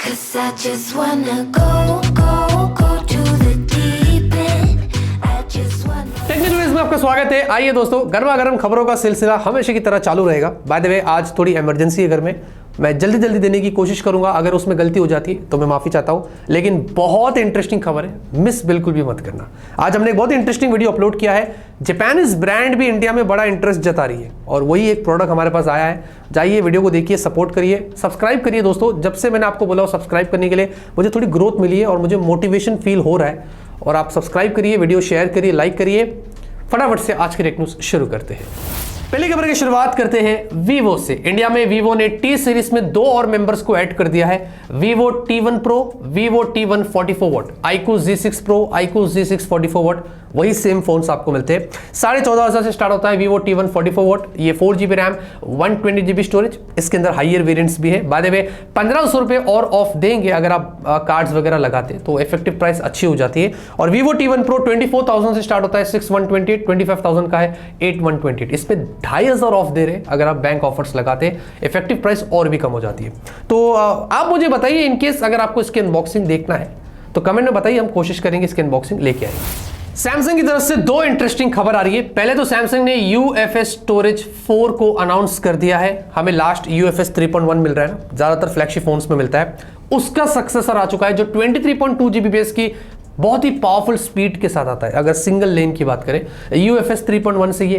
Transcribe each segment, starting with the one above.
'Cause I just wanna go to the deep end. I just wanna. Technical news में आपका स्वागत है। आइए दोस्तों, गर्मा गर्म खबरों का सिलसिला हमेशा की तरह चालू रहेगा। बाय द वे, आज थोड़ी इमरजेंसी है घर में, मैं जल्दी देने की कोशिश करूंगा। अगर उसमें गलती हो जाती है तो मैं माफ़ी चाहता हूं, लेकिन बहुत इंटरेस्टिंग खबर है, मिस बिल्कुल भी मत करना। आज हमने एक बहुत इंटरेस्टिंग वीडियो अपलोड किया है। जापानीज ब्रांड भी इंडिया में बड़ा इंटरेस्ट जता रही है और वही एक प्रोडक्ट हमारे पास आया है। जाइए वीडियो को देखिए, सपोर्ट करिए, सब्सक्राइब करिए। दोस्तों, जब से मैंने आपको बोला सब्सक्राइब करने के लिए, मुझे थोड़ी ग्रोथ मिली है और मुझे मोटिवेशन फील हो रहा है। और आप सब्सक्राइब करिए, वीडियो शेयर करिए, लाइक करिए। फटाफट से आज के टेक न्यूज़ शुरू करते हैं। पहली खबर की शुरुआत करते हैं वीवो से। इंडिया में वीवो ने टी सीरीज में 2 और मेंबर्स को ऐड कर दिया है। Vivo T1 Pro, Vivo T1 44 what, iQOO Z6 Pro, iQOO Z6 44 what, वही सेम फोन्स आपको मिलते हैं। 14,500 से स्टार्ट होता है वीवो T1 44 वॉट। ये 4GB रैम, 120GB स्टोरेज, इसके अंदर हाइयर वेरिएंट्स भी है। बाय द वे, 1500 रुपये और ऑफ देंगे अगर आप कार्ड्स वगैरह लगाते हैं, तो इफेक्टिव प्राइस अच्छी हो जाती है। और वीवो T1 Pro 24,000 से स्टार्ट होता है, 6,128, 25,000 का है 8,128। इस पर 2,500 ऑफ दे रहे अगर आप बैंक ऑफर्स लगाते हैं, इफेक्टिव प्राइस और भी कम हो जाती है। तो आप मुझे बताइए, इनकेस अगर आपको इसकी अनबॉक्सिंग देखना है तो कमेंट में बताइए, हम कोशिश करेंगे इसकी अनबॉक्सिंग लेके आएंगे। सैमसंग की तरफ से 2 इंटरेस्टिंग खबर आ रही है। पहले तो सैमसंग ने UFS स्टोरेज 4 को अनाउंस कर दिया है। हमें लास्ट UFS 3.1 मिल रहा है ना, ज्यादातर फ्लैगशिप फोन्स में मिलता है। उसका सक्सेसर आ चुका है जो 23.2 Gbps की बहुत ही पावरफुल स्पीड के साथ आता है। अगर सिंगल लेन की बात करें, UFS 3.1 से ये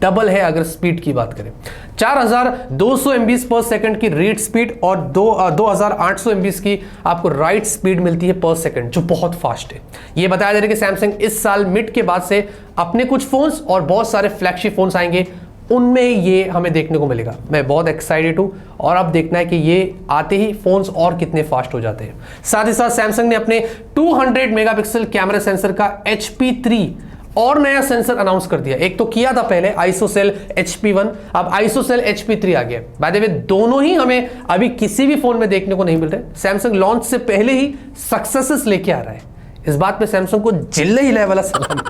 डबल है। अगर स्पीड की बात करें, 4200 MB पर सेकंड की रीड स्पीड और 2800 MB की आपको राइट स्पीड मिलती है पर सेकंड, जो बहुत फास्ट है। ये बताया जा रहा है कि सैमसंग इस साल मिड के बाद से अपने कुछ फोन्स और बहुत सारे फ्लैगशिप फोन्स आएंगे, उनमें ये हमें देखने को मिलेगा। मैं बहुत एक्साइटेड हूं और अब देखना है कि ये आते ही फोन्स और कितने फास्ट हो जाते हैं। साथ ही साथ सैमसंग ने अपने 200 मेगापिक्सल कैमरा सेंसर का HP3 और नया सेंसर अनाउंस कर दिया। एक तो किया था पहले ISOCELL HP1, अब ISOCELL HP3 आ गया। बाय द वे, दोनों ही हमें अभी किसी भी फोन में देखने को नहीं मिल रहे। सैमसंग लॉन्च से पहले ही सक्सेसेस लेके आ रहा है। इस बात पे सैमसंग को जिल्ले हिलाए वाला सलाम।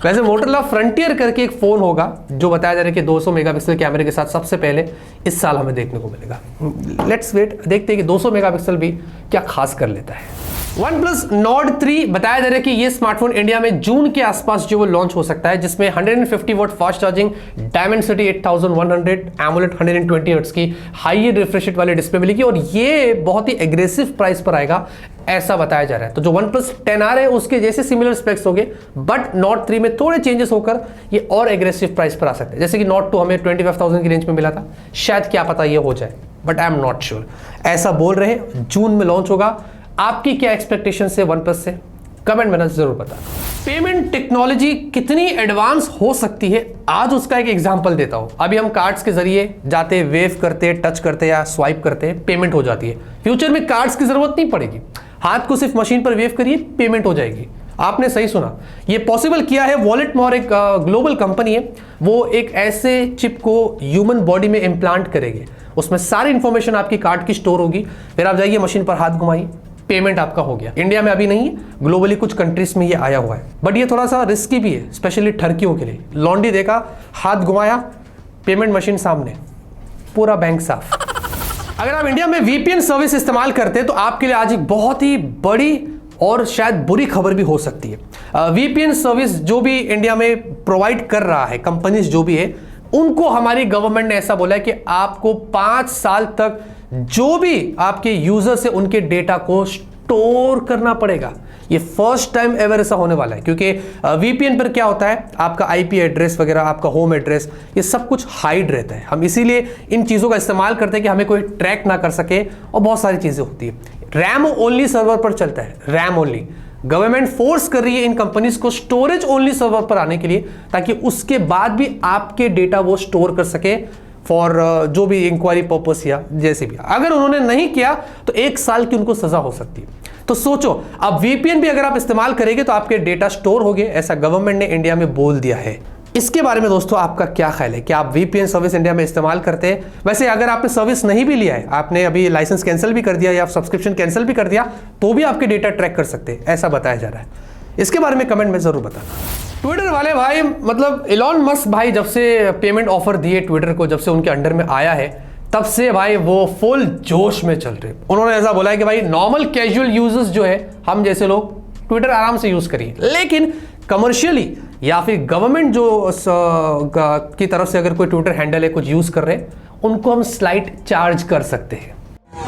वैसे मोटोरोला फ्रंटियर करके एक फोन होगा जो बताया जा रहा है कि 200 मेगापिक्सल कैमरे के साथ सबसे पहले इस साल हमें देखने को मिलेगा। लेट्स वेट, देखते हैं कि 200 मेगापिक्सल भी क्या खास कर लेता है। OnePlus Nord 3 बताया जा रहा है कि ये स्मार्टफोन इंडिया में जून के आसपास जो वो लॉन्च हो सकता है, जिसमें 150 watt fast charging, Dimensity 8100, AMOLED 120 hertz की हाई रिफ्रेश रेट वाली डिस्प्ले मिलेगी और ये बहुत ही एग्रेसिव प्राइस पर आएगा, ऐसा बताया जा रहा है। तो जो OnePlus 10 आ रहे हैं उसके जैसे सिमिलर स्पेक्स होंगे, बट Nord 3 में थोड़े चेंजेस होकर ये और एग्रेसिव प्राइस पर आ सकते हैं। जैसे कि Nord 2 हमें 25,000 की रेंज में मिला था, शायद क्या पता ये हो जाए, but I am not sure. ऐसा बोल रहे हैं, जून में लॉन्च होगा। आपकी क्या एक्सपेक्टेशन है OnePlus से, कमेंट में जरूर बताना। पेमेंट टेक्नोलॉजी कितनी एडवांस हो सकती है, आज उसका एक एग्जांपल देता हूं। अभी हम कार्ड्स के जरिए जाते, वेव करते, टच करते या स्वाइप करते, पेमेंट हो जाती है। फ्यूचर में कार्ड्स की जरूरत नहीं पड़ेगी, हाथ को सिर्फ मशीन पर वेव करिए, पेमेंट हो जाएगी। आपने सही सुना, ये पॉसिबल किया है वॉलेटमॉर, एक ग्लोबल कंपनी है। वो एक ऐसे चिप को ह्यूमन बॉडी में इम्प्लांट करेगी, उसमें सारी इंफॉर्मेशन आपकी कार्ड की स्टोर होगी, फिर आप जाइए मशीन पर हाथ घुमाइए, पेमेंट आपका हो गया। इंडिया में अभी नहीं है, ग्लोबली कुछ कंट्रीज में ये आया हुआ है, बट ये थोड़ा सा रिस्की भी है, स्पेशली ठरकियों के लिए। लॉन्ड्री देखा, हाथ घुमाया, पेमेंट मशीन सामने, पूरा बैंक साफ। अगर आप इंडिया में VPN सर्विस इस्तेमाल करते हैं तो आपके लिए आज एक बहुत ही बड़ी और शायद बुरी खबर भी हो सकती है। VPN सर्विस जो भी इंडिया में प्रोवाइड कर रहा है, कंपनीज जो भी है, उनको हमारी गवर्नमेंट ने ऐसा बोला है कि आपको 5 साल तक जो भी आपके यूजर से उनके डेटा को स्टोर करना पड़ेगा। ये फर्स्ट टाइम एवर ऐसा होने वाला है, क्योंकि VPN पर क्या होता है, आपका IP एड्रेस वगैरह, आपका होम एड्रेस, ये सब कुछ हाइड रहता है। हम इसीलिए इन चीज़ों का इस्तेमाल करते हैं कि हमें कोई ट्रैक ना कर सके, और बहुत सारी चीज़ें होती है। रैम ओनली सर्वर पर चलता है, रैम ओनली। गवर्नमेंट फोर्स कर रही है इन कंपनीज को स्टोरेज ओनली सर्वर पर आने के लिए, ताकि उसके बाद भी आपके डेटा वो स्टोर कर सके फॉर जो भी इंक्वायरी पर्पस या जैसे भी। अगर उन्होंने नहीं किया तो 1 साल की उनको सजा हो सकती है। तो सोचो, अब VPN भी अगर आप इस्तेमाल करेंगे तो आपके डेटा स्टोर होंगे, ऐसा गवर्नमेंट ने इंडिया में बोल दिया है। इसके बारे में दोस्तों आपका क्या ख्याल है? क्या आप VPN सर्विस इंडिया में इस्तेमाल करते हैं? वैसे अगर आपने सर्विस नहीं भी लिया है, आपने अभी लाइसेंस कैंसिल भी कर दिया या सब्सक्रिप्शन कैंसिल भी कर दिया, तो भी आपके डेटा ट्रैक कर सकते हैं, ऐसा बताया जा रहा है। इसके बारे में कमेंट में जरूर बताना। ट्विटर वाले भाई, मतलब एलॉन मस्क भाई जब से पेमेंट ऑफर दिए ट्विटर को, जब से उनके अंडर में आया है, तब से भाई वो फुल जोश में चल रहे। उन्होंने ऐसा बोला है कि भाई नॉर्मल कैजुअल यूजर्स जो है, हम जैसे लोग ट्विटर आराम से यूज करिए, लेकिन कमर्शियली या फिर गवर्नमेंट जो की तरफ से अगर कोई ट्विटर हैंडल है कुछ यूज कर रहे हैं, उनको हम स्लाइट चार्ज कर सकते हैं।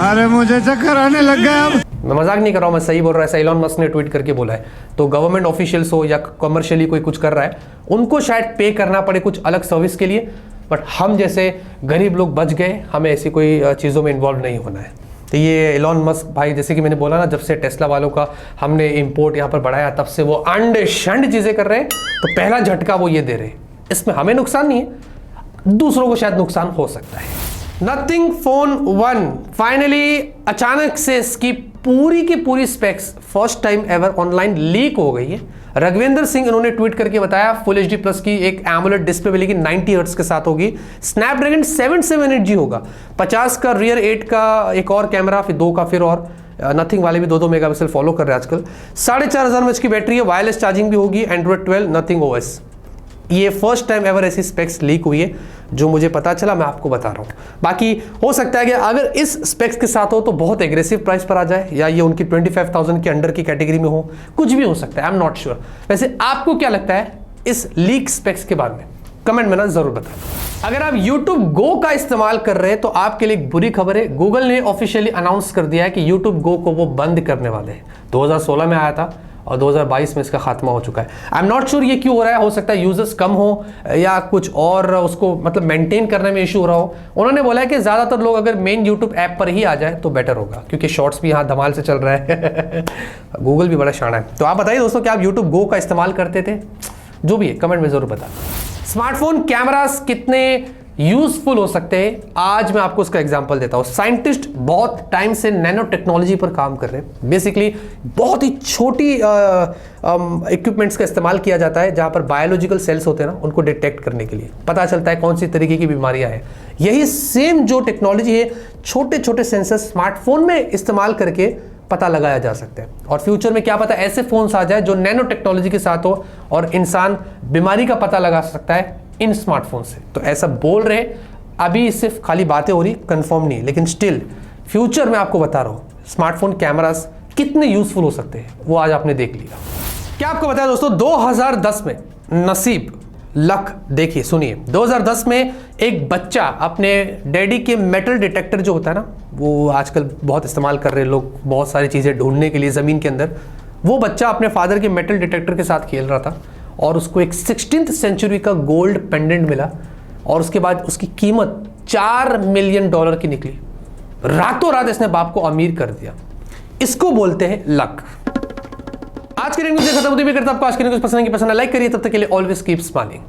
अरे मुझे चक्कर आने लग गया अब। मैं मजाक नहीं कर रहा हूं, मैं सही बोल रहा है। ऐसा इलॉन मस्क ने ट्वीट करके बोला है। तो गवर्नमेंट ऑफिशियल्स हो या कमर्शियली कोई कुछ कर रहा है, उनको शायद पे करना पड़े कुछ अलग सर्विस के लिए, बट हम जैसे गरीब लोग बच गए, हमें ऐसी कोई चीज़ों में इन्वॉल्व नहीं होना है। तो ये इलॉन मस्क भाई, जैसे कि मैंने बोला ना, जब से टेस्ला वालों का हमने इंपोर्ट यहाँ पर बढ़ाया, तब से वो अंड शंड चीज़ें कर रहे हैं। तो पहला झटका वो ये दे रहे हैं। इसमें हमें नुकसान नहीं है, दूसरों को शायद नुकसान हो सकता है। नथिंग फोन 1 फाइनली अचानक से इसकी पूरी की पूरी specs first time ever online leak हो गई है। रघुवेंद्र सिंह इन्होंने ट्वीट करके बताया फुल HD प्लस की एक एमोलेड डिस्प्ले मिलेगी, 90 हर्ट्ज के साथ होगी, स्नैपड्रैगन 778G होगा, 50 का रियर, 8 का एक और कैमरा, फिर 2 का फिर और नथिंग वाले भी 2-2 मेगापिक्सल फॉलो कर रहे हैं आजकल, 4500 mAh की बैटरी है, वायरलेस चार्जिंग भी होगी, एंड्रॉइड 12 नथिंग OS। ये फर्स्ट टाइम एवर ऐसी स्पेक्स लीक हुई है, जो मुझे पता चला मैं आपको बता रहा हूँ। बाकी हो सकता है कि अगर इस स्पेक्स के साथ हो तो बहुत एग्रेसिव प्राइस पर आ जाए, या ये उनकी 25,000 के अंडर की कैटेगरी में हो, कुछ भी हो सकता है, आई एम नॉट श्योर। वैसे आपको क्या लगता है इस लीक स्पेक्स के बारे में? कमेंट में ना जरूर बताएं। अगर आप YouTube Go का इस्तेमाल कर रहे हैं तो आपके लिए एक बुरी खबर है। गूगल ने ऑफिशियली अनाउंस कर दिया है कि YouTube Go को वो बंद करने वाले हैं। 2016 में आया था और 2022 में इसका खात्मा हो चुका है। आई एम नॉट श्योर ये क्यों हो रहा है, हो सकता है यूजर्स कम हो या कुछ और उसको मतलब मेंटेन करने में इशू हो रहा हो। उन्होंने बोला है कि ज़्यादातर लोग अगर मेन यूट्यूब ऐप पर ही आ जाए तो बेटर होगा, क्योंकि शॉर्ट्स भी यहाँ धमाल से चल रहा है। गूगल भी बड़ा शाना है। तो आप बताइए दोस्तों कि आप यूट्यूब Go का इस्तेमाल करते थे? जो भी है कमेंट में जरूर बताएं। स्मार्टफोन कैमरास कितने यूजफुल हो सकते हैं, आज मैं आपको उसका एग्जांपल देता हूं। साइंटिस्ट बहुत टाइम से नैनो टेक्नोलॉजी पर काम कर रहे हैं। बेसिकली बहुत ही छोटी इक्विपमेंट्स का इस्तेमाल किया जाता है, जहां पर बायोलॉजिकल सेल्स होते हैं ना, उनको डिटेक्ट करने के लिए पता चलता है कौन सी तरीके की बीमारियां हैं। यही सेम जो टेक्नोलॉजी है, छोटे छोटे सेंसर स्मार्टफोन में इस्तेमाल करके पता लगाया जा सकता है। और फ्यूचर में क्या पता ऐसे फोन्स आ जाए जो नैनो टेक्नोलॉजी के साथ हो और इंसान बीमारी का पता लगा सकता है इन स्मार्टफोन से। तो ऐसा बोल रहे, अभी सिर्फ खाली बातें हो रही, कंफर्म नहीं, लेकिन स्टिल फ्यूचर में आपको बता रहा हूं स्मार्टफोन कैमरास कितने यूजफुल हो सकते हैं, वो आज आपने देख लिया। क्या आपको बताया दोस्तों, 2010 में नसीब लक, देखिए सुनिए, 2010 में एक बच्चा अपने डैडी के मेटल डिटेक्टर जो होता है ना, वो आजकल बहुत इस्तेमाल कर रहे हैं लोग बहुत सारी चीज़ें ढूंढने के लिए ज़मीन के अंदर, वो बच्चा अपने फादर के मेटल डिटेक्टर के साथ खेल रहा था और उसको एक 16th सेंचुरी का गोल्ड पेंडेंट मिला और उसके बाद उसकी कीमत $4 मिलियन की निकली। रातों रात इसने बाप को अमीर कर दिया। इसको बोलते हैं लक। आज के न्यूज़ खत्म होती है। करता आपको आज के न्यूज़ पसंद है, लाइक करिए। तब तक के लिए ऑलवेज कीप स्माइलिंग।